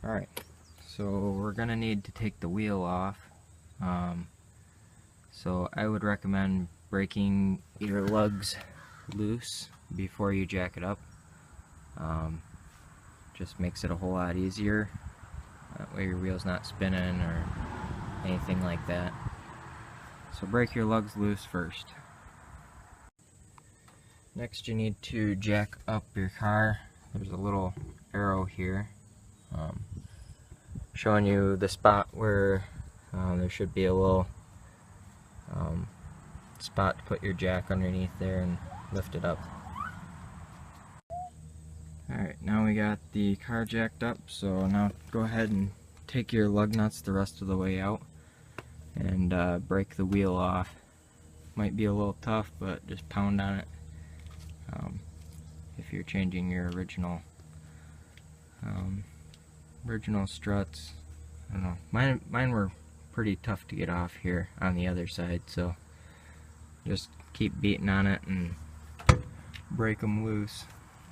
Alright, so we're gonna need to take the wheel off. So I would recommend breaking your lugs loose before you jack it up. Just makes it a whole lot easier. That way your wheel's not spinning or anything like that. So break your lugs loose first. Next you need to jack up your car. There's a little arrow here showing you the spot where there should be a little spot to put your jack underneath there and lift it up. Alright, now we got the car jacked up, so now go ahead and take your lug nuts the rest of the way out and break the wheel off. Might be a little tough, but just pound on it if you're changing your original struts. I don't know, mine were pretty tough to get off here on the other side, so just keep beating on it and break them loose.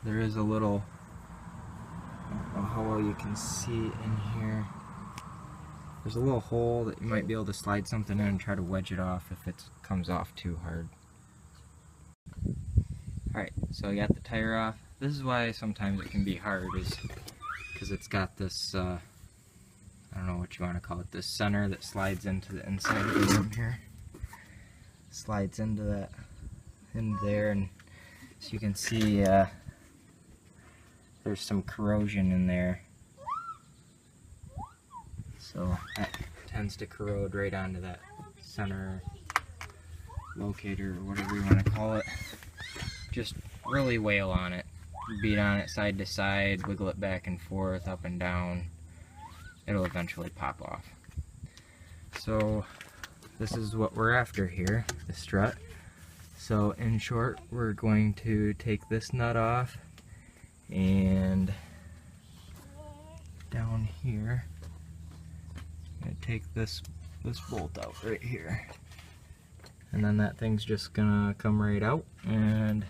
There is a little, I don't know how well you can see in here, there's a little hole that you might be able to slide something in and try to wedge it off if it comes off too hard. Alright, so I got the tire off. This is why sometimes it can be hard, is because it's got this, I don't know what you want to call it, this center that slides into the inside of the rim here. Slides into that, in there, and so you can see there's some corrosion in there. So that tends to corrode right onto that center locator, or whatever you want to call it. Just really wail on it. Beat on it side to side, wiggle it back and forth, up and down. It'll eventually pop off. So this is what we're after here, the strut. So in short, we're going to take this nut off, and down here, I'm going to take this bolt out right here. And then that thing's just gonna come right out, and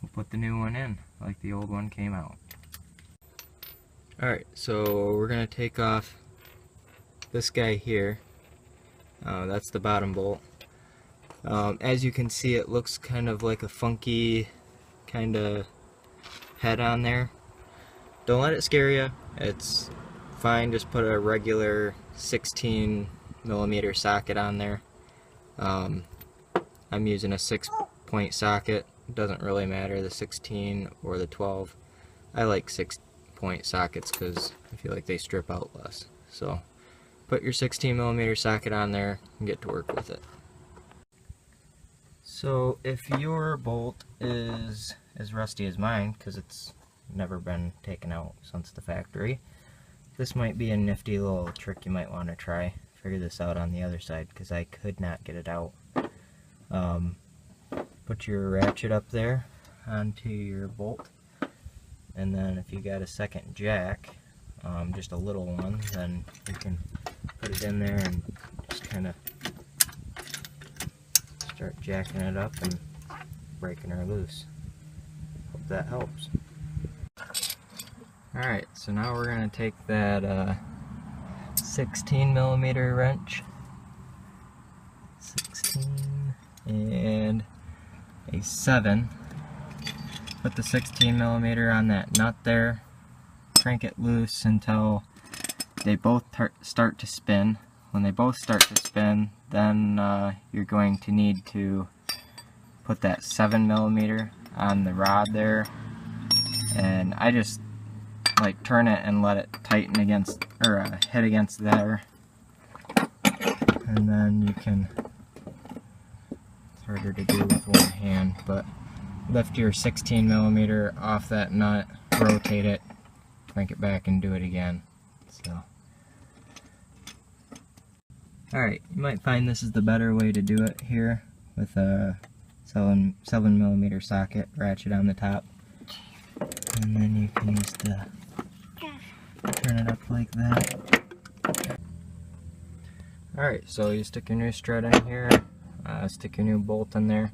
we'll put the new one in like the old one came out. Alright, so we're gonna take off this guy here. That's the bottom bolt. As you can see, it looks kind of like a funky kind of head on there. Don't let it scare you. It's fine. Just put a regular 16mm socket on there. I'm using a 6-point socket. It doesn't really matter, the 16 or the 12. I like 6-point sockets because I feel like they strip out less. So put your 16mm socket on there and get to work with it. So if your bolt is as rusty as mine, because it's never been taken out since the factory, this might be a nifty little trick you might want to try. Figure this out on the other side, because I could not get it out. Put your ratchet up there onto your bolt, and then if you got a second jack, just a little one, then you can put it in there and just kind of start jacking it up and breaking her loose. Hope that helps. Alright, so now we're going to take that 16mm wrench, 16 and a 7, put the 16mm on that nut there, crank it loose until they both start to spin. When they both start to spin, then you're going to need to put that 7mm on the rod there, and I just like turn it and let it tighten against, or hit against there, and then you can, it's harder to do with one hand, but lift your 16mm off that nut, rotate it, crank it back and do it again. So alright, you might find this is the better way to do it here, with a 7mm socket ratchet on the top, and then you can use the turn it up like that. Alright, so you stick your new strut in here, stick your new bolt in there.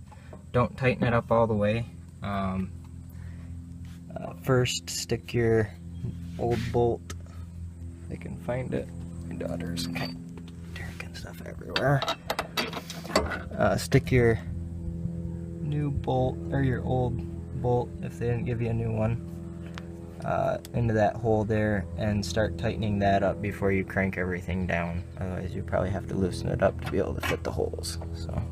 Don't tighten it up all the way. First, stick your old bolt. If I can find it. My daughter's kind of tearing stuff everywhere. Stick your new bolt, or your old bolt, if they didn't give you a new one, into that hole there and start tightening that up before you crank everything down. Otherwise you probably have to loosen it up to be able to fit the holes. So,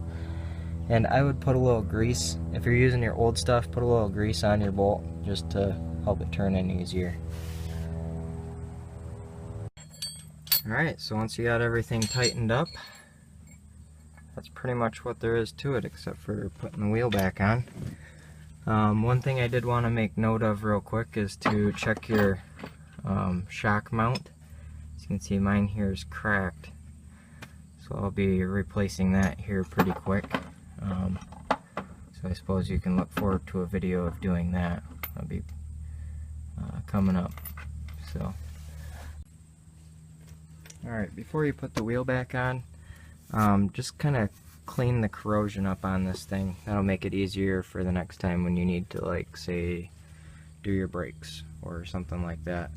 and I would put a little grease, if you're using your old stuff, put a little grease on your bolt just to help it turn in easier. Alright, so once you got everything tightened up, that's pretty much what there is to it, except for putting the wheel back on. One thing I did want to make note of real quick is to check your shock mount. As you can see, mine here is cracked, so I'll be replacing that here pretty quick. So I suppose you can look forward to a video of doing that. That'll be coming up. So, alright, before you put the wheel back on, just kind of clean the corrosion up on this thing. That'll make it easier for the next time when you need to, like, say, do your brakes or something like that.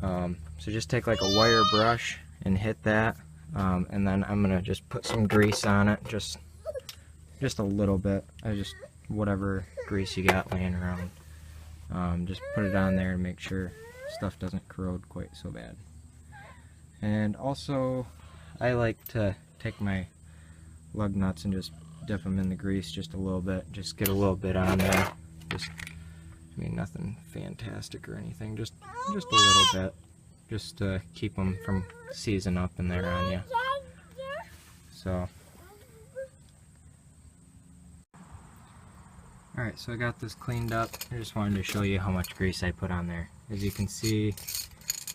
So just take like a wire brush and hit that, and then I'm gonna just put some grease on it, just a little bit. Just whatever grease you got laying around. Just put it on there and make sure stuff doesn't corrode quite so bad. And also, I like to take my lug nuts and just dip them in the grease just a little bit. Just get a little bit on there. Just, I mean, nothing fantastic or anything. Just a little bit, just to keep them from seizing up in there on you. So, alright, so I got this cleaned up. I just wanted to show you how much grease I put on there. As you can see,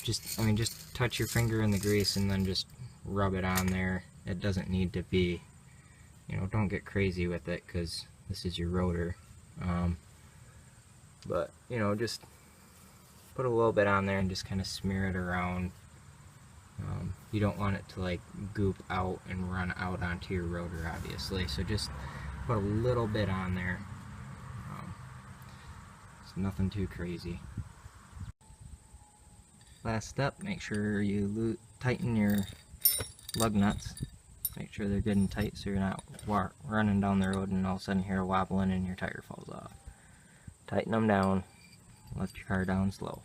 just touch your finger in the grease and then just rub it on there. It doesn't need to be, you know, don't get crazy with it because this is your rotor. But, you know, just put a little bit on there and just kind of smear it around. You don't want it to like goop out and run out onto your rotor, obviously, so just put a little bit on there. It's nothing too crazy. Last step, make sure you tighten your lug nuts. Make sure they're good and tight so you're not running down the road and all of a sudden hear a wobbling and your tire falls off. Tighten them down, let your car down slow.